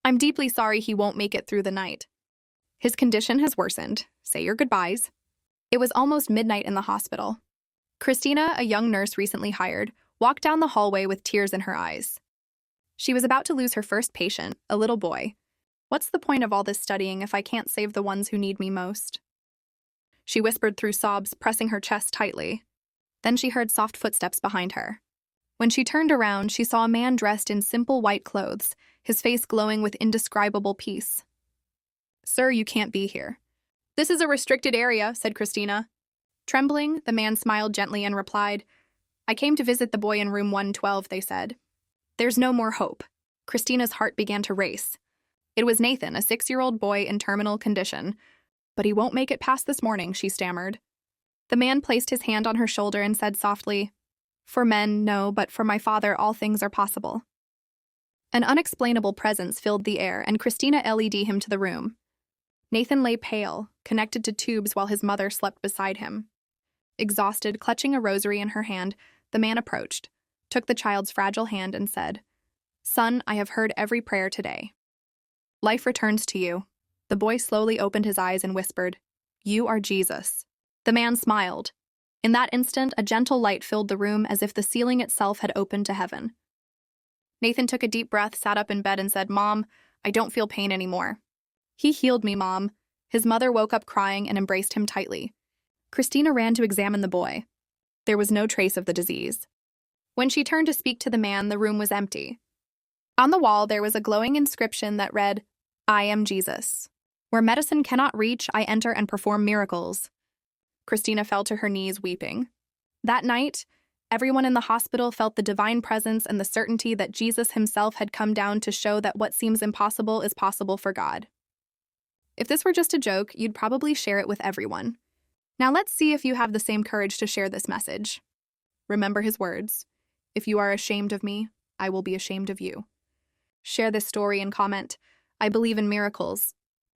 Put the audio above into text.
I'm deeply sorry he won't make it through the night. His condition has worsened. Say your goodbyes. It was almost midnight in the hospital. Christina, a young nurse recently hired, walked down the hallway with tears in her eyes. She was about to lose her first patient, a little boy. What's the point of all this studying if I can't save the ones who need me most? She whispered through sobs, pressing her chest tightly. Then she heard soft footsteps behind her. When she turned around, she saw a man dressed in simple white clothes, his face glowing with indescribable peace. "Sir, you can't be here." "This is a restricted area," said Christina. Trembling, the man smiled gently and replied, "I came to visit the boy in room 112, they said." There's no more hope. Christina's heart began to race. It was Nathan, a 6-year-old boy in terminal condition. "But he won't make it past this morning," she stammered. The man placed his hand on her shoulder and said softly, "For men, no, but for my Father all things are possible." An unexplainable presence filled the air, and Christina led him to the room. Nathan lay pale, connected to tubes while his mother slept beside him. Exhausted, clutching a rosary in her hand, the man approached, took the child's fragile hand and said, "Son, I have heard every prayer today. Life returns to you." The boy slowly opened his eyes and whispered, "You are Jesus." The man smiled. In that instant, a gentle light filled the room as if the ceiling itself had opened to heaven. Nathan took a deep breath, sat up in bed and said, "Mom, I don't feel pain anymore." "He healed me, Mom." His mother woke up crying and embraced him tightly. Christina ran to examine the boy. There was no trace of the disease. When she turned to speak to the man, the room was empty. On the wall, there was a glowing inscription that read, "I am Jesus. Where medicine cannot reach, I enter and perform miracles." Christina fell to her knees, weeping. That night, everyone in the hospital felt the divine presence and the certainty that Jesus himself had come down to show that what seems impossible is possible for God. If this were just a joke, you'd probably share it with everyone. Now let's see if you have the same courage to share this message. Remember his words, "If you are ashamed of me, I will be ashamed of you." Share this story and comment, "I believe in miracles.